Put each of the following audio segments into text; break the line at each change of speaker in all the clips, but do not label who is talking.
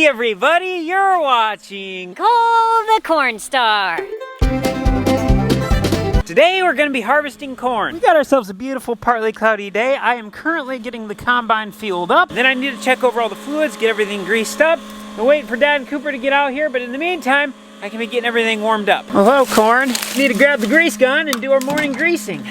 Hey everybody, you're watching
Call the Cornstar.
Today we're going to be harvesting corn. We got ourselves a beautiful partly cloudy day. I am currently getting the combine fueled up. Then I need to check over all the fluids, get everything greased up. I'm waiting for Dad and Cooper to get out here, but in the meantime, I can be getting everything warmed up. Hello, corn. Need to grab the grease gun and do our morning greasing.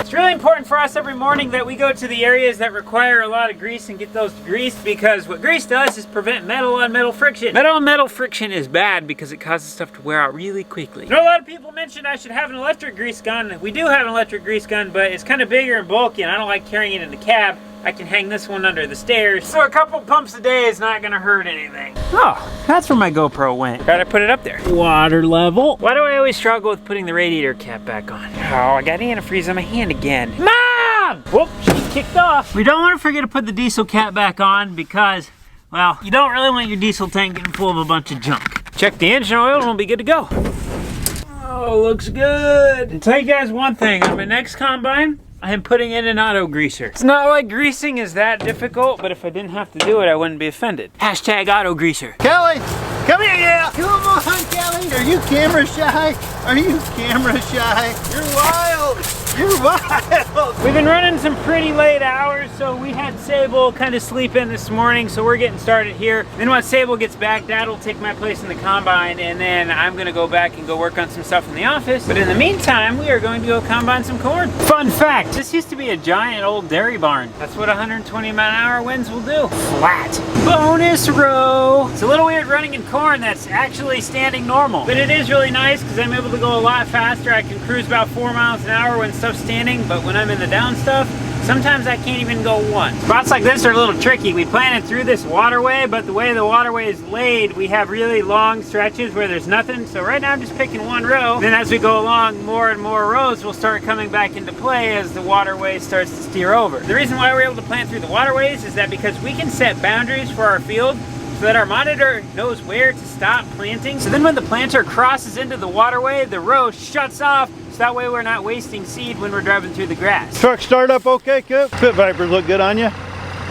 It's really important for us every morning that we go to the areas that require a lot of grease and get those greased, because what grease does is prevent metal on metal friction. Metal on metal friction is bad because it causes stuff to wear out really quickly. I know a lot of people mentioned I should have an electric grease gun. We do have an electric grease gun, but it's kind of bigger and bulky and I don't like carrying it in the cab. I can hang this one under the stairs, so a couple pumps a day is not gonna hurt anything. Oh, that's where my GoPro went. Gotta put it up there. Water level. Why do I always struggle with putting the radiator cap back on? Oh, I got antifreeze on my hand again. Mom! Whoop, she's kicked off. We don't want to forget to put the diesel cap back on because, well, you don't really want your diesel tank getting full of a bunch of junk. Check the engine oil and we'll be good to go. Oh, looks good. I'll tell you guys one thing, on my next combine, I am putting in an auto greaser. It's not like greasing is that difficult, but if I didn't have to do it, I wouldn't be offended. Hashtag auto greaser.
Kelly, come here, yeah. Come on, Kelly. Are you camera shy? Are you camera shy? You're wild. You're wild.
We've been running some pretty late hours, so we had Sable kind of sleep in this morning, so we're getting started here. Then once Sable gets back, Dad'll take my place in the combine, and then I'm gonna go back and go work on some stuff in the office. But in the meantime, we are going to go combine some corn. Fun fact, this used to be a giant old dairy barn. That's what 120-mile-an-hour winds will do. Flat. Bonus row. It's a little weird running in corn that's actually standing normal, but it is really nice because I'm able to go a lot faster. I can cruise about 4 miles an hour when stuff's standing, but when I'm in the down stuff, sometimes I can't even go one. Spots like this are a little tricky. We planted through this waterway, but the way the waterway is laid, we have really long stretches where there's nothing. So right now I'm just picking one row. Then as we go along, more and more rows will start coming back into play as the waterway starts to steer over. The reason why we're able to plant through the waterways is that because we can set boundaries for our field so that our monitor knows where to stop planting. So then when the planter crosses into the waterway, the row shuts off. That way we're not wasting seed when we're driving through the grass.
Truck start up okay, Coop? Pit vipers look good on you?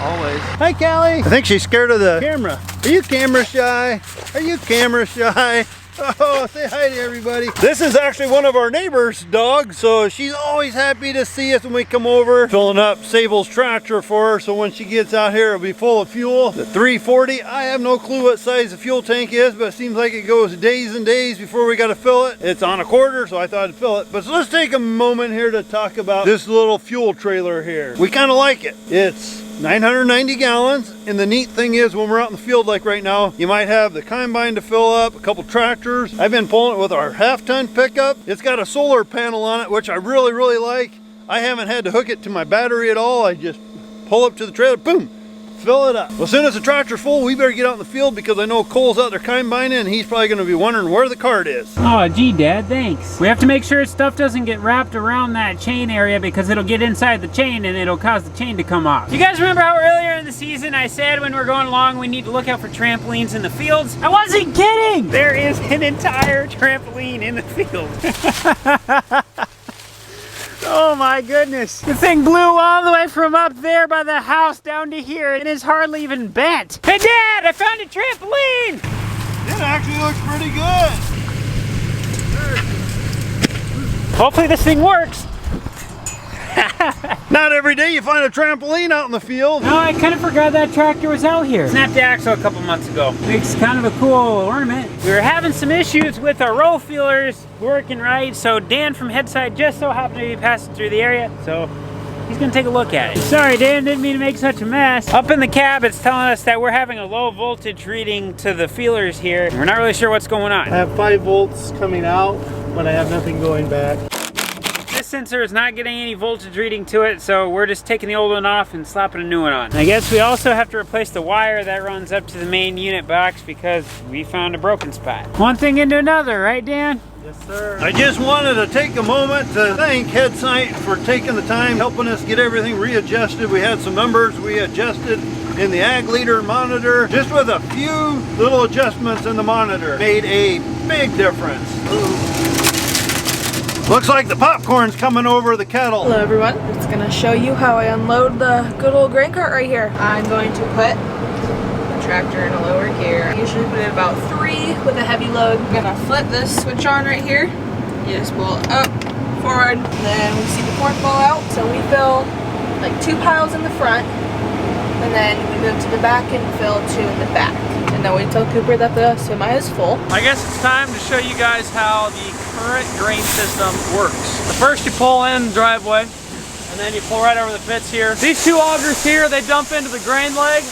Always. Hi, Callie. I think she's scared of the camera. Are you camera shy? Are you camera shy? Oh, say hi to everybody. This is actually one of our neighbor's dogs, so she's always happy to see us when we come over. Filling up Sable's tractor for her, so when she gets out here, it'll be full of fuel. The 340, I have no clue what size the fuel tank is, but it seems like it goes days and days before we gotta fill it. It's on a quarter, so I thought I'd fill it. But so let's take a moment here to talk about this little fuel trailer here. We kind of like it. It's 990 gallons, and the neat thing is when we're out in the field like right now, you might have the combine to fill up, a couple tractors. I've been pulling it with our half-ton pickup. It's got a solar panel on it, which I really like. I haven't had to hook it to my battery at all. I just pull up to the trailer, boom, fill it up. Well, as soon as the tractor's full, we better get out in the field because I know Cole's out there combining and he's probably gonna be wondering where the cart is.
Oh, gee, Dad, thanks. We have to make sure stuff doesn't get wrapped around that chain area because it'll get inside the chain and it'll cause the chain to come off. You guys remember how earlier in the season I said when we're going along we need to look out for trampolines in the fields? I wasn't kidding! There is an entire trampoline in the field. Oh my goodness. The thing blew all the way from up there by the house down to here and is hardly even bent. Hey Dad, I found a trampoline!
It actually looks pretty good.
Hopefully this thing works.
Not every day you find a trampoline out in the field.
No, I kind of forgot that tractor was out here. Snapped the axle a couple months ago. Makes kind of a cool ornament. We were having some issues with our roll feelers working right, so Dan from Headside just so happened to be passing through the area, so he's gonna take a look at it. Sorry, Dan, didn't mean to make such a mess. Up in the cab, it's telling us that we're having a low voltage reading to the feelers here. We're not really sure what's going on.
I have 5 volts coming out, but I have nothing going back.
This sensor is not getting any voltage reading to it, so we're just taking the old one off and slapping a new one on. I guess we also have to replace the wire that runs up to the main unit box because we found a broken spot. One thing into another, right, Dan?
Yes, sir.
I just wanted to take a moment to thank Headsight for taking the time helping us get everything readjusted. We had some numbers we adjusted in the ag leader monitor. Just with a few little adjustments in the monitor made a big difference. Looks like the popcorn's coming over the kettle.
Hello everyone, it's gonna show you how I unload the good old grain cart right here. I'm going to put tractor in a lower gear. I usually put it about 3 with a heavy load. I'm gonna flip this switch on right here. You just pull it up, forward, and then we see the corn fall out. So we fill like 2 piles in the front, and then we move to the back and fill 2 in the back. And then we tell Cooper that the semi is full.
I guess it's time to show you guys how the current drain system works. The first you pull in the driveway, and then you pull right over the pits here. These 2 augers here, they dump into the grain leg,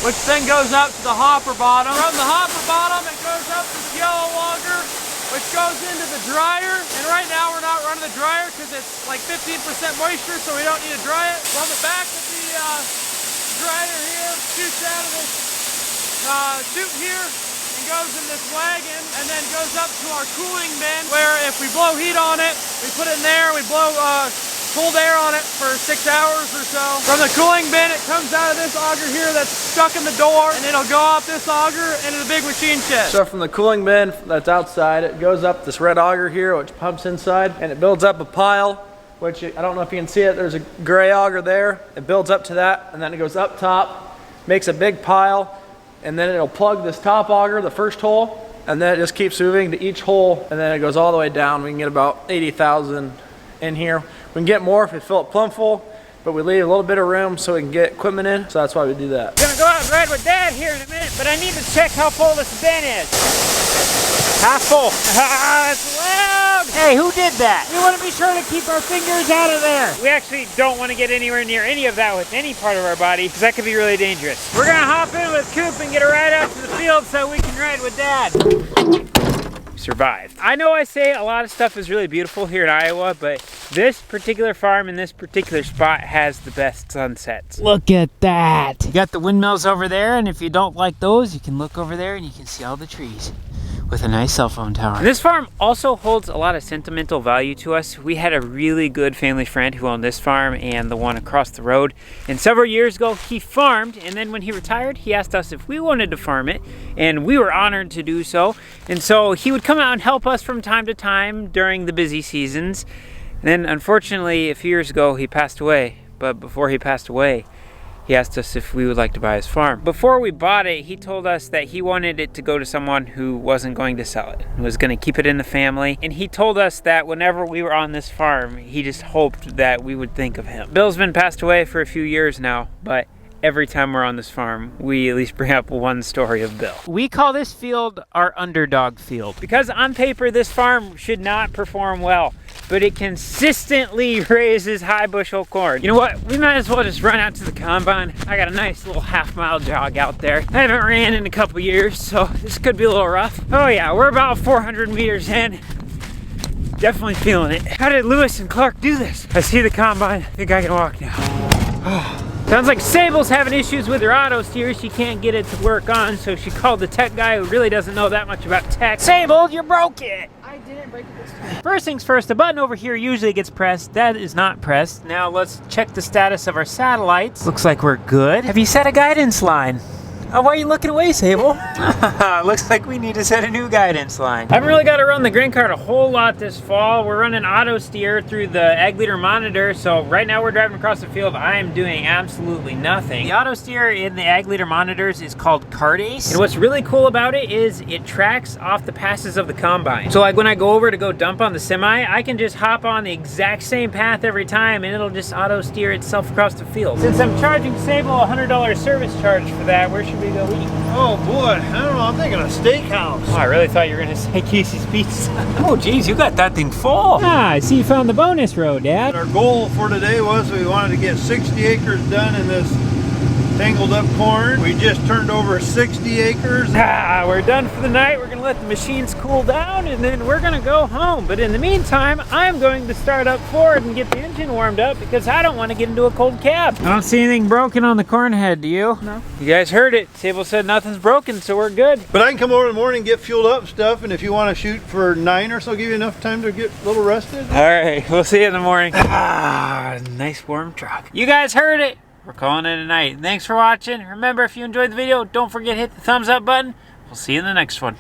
which then goes up to the hopper bottom. From the hopper bottom, it goes up this yellow auger, which goes into the dryer. And right now we're not running the dryer because it's like 15% moisture, so we don't need to dry it. From the back of the dryer here, shoots out of this chute here and goes in this wagon, and then goes up to our cooling bin, where if we blow heat on it, we put it in there, we blow cold air on it for 6 hours or so. From the cooling bin, it comes out of this auger here that's stuck in the door, and it'll go off this auger into the big machine shed. So from the cooling bin that's outside, it goes up this red auger here, which pumps inside, and it builds up a pile, which I don't know if you can see it, there's a gray auger there. It builds up to that, and then it goes up top, makes a big pile, and then it'll plug this top auger, the first hole, and then it just keeps moving to each hole, and then it goes all the way down. We can get about 80,000 in here. We can get more if we fill it plumb full, but we leave a little bit of room so we can get equipment in, so that's why we do that.
I'm gonna go out and ride with Dad here in a minute, but I need to check how full this bin is. Half full. It's loud! Hey, who did that? We want to be sure to keep our fingers out of there. We actually don't want to get anywhere near any of that with any part of our body, because that could be really dangerous. We're gonna hop in with Coop and get a ride out to the field so we can ride with Dad. Survived. I know I say a lot of stuff is really beautiful here in Iowa, but this particular farm in this particular spot has the best sunsets. Look at that. You got the windmills over there, and if you don't like those, you can look over there and you can see all the trees with a nice cell phone tower. And this farm also holds a lot of sentimental value to us. We had a really good family friend who owned this farm and the one across the road. And several years ago, he farmed, and then when he retired, he asked us if we wanted to farm it, and we were honored to do so. And so he would come out and help us from time to time during the busy seasons. And then unfortunately, a few years ago, he passed away. But before he passed away, he asked us if we would like to buy his farm. Before we bought it, he told us that he wanted it to go to someone who wasn't going to sell it, who was going to keep it in the family. And he told us that whenever we were on this farm, he just hoped that we would think of him. Bill's been passed away for a few years now, but every time we're on this farm, we at least bring up one story of Bill. We call this field our underdog field because on paper, this farm should not perform well, but it consistently raises high bushel corn. You know what? We might as well just run out to the combine. I got a nice little half-mile jog out there. I haven't ran in a couple years, so this could be a little rough. Oh yeah, we're about 400 meters in. Definitely feeling it. How did Lewis and Clark do this? I see the combine. I think I can walk now. Oh. Sounds like Sable's having issues with her auto steer. She can't get it to work on, so she called the tech guy who really doesn't know that much about tech. Sable, you broke it!
I didn't break it this time.
First things first, the button over here usually gets pressed. That is not pressed. Now let's check the status of our satellites. Looks like we're good. Have you set a guidance line? Oh, why are you looking away, Sable? Looks like we need to set a new guidance line. I haven't really got to run the grain cart a whole lot this fall. We're running auto steer through the ag leader monitor. So right now we're driving across the field. I am doing absolutely nothing. The auto steer in the ag leader monitors is called CartAce. And what's really cool about it is it tracks off the passes of the combine. So like when I go over to go dump on the semi, I can just hop on the exact same path every time and it'll just auto steer itself across the field. Since I'm charging Sable a $100 service charge for that, where should we go eat?
Oh boy, I don't know, I'm thinking a steakhouse.
Oh, I really thought you were gonna say Casey's Pizza. Oh geez, you got that thing full. Ah, I see you found the bonus road, Dad.
Our goal for today was we wanted to get 60 acres done in this tangled up corn. We just turned over 60 acres.
Ah, we're done for the night. We're gonna let the machines cool down and then we're gonna go home. But in the meantime, I'm going to start up Ford and get the engine warmed up because I don't want to get into a cold cab. I don't see anything broken on the corn head, do you?
No.
You guys heard it. Sable said nothing's broken, so we're good.
But I can come over in the morning and get fueled up and stuff, and if you want to shoot for 9 or so, give you enough time to get a little rested.
All right, we'll see you in the morning. Ah, nice warm truck. You guys heard it. We're calling it a night. Thanks for watching. Remember, if you enjoyed the video, don't forget to hit the thumbs up button. We'll see you in the next one.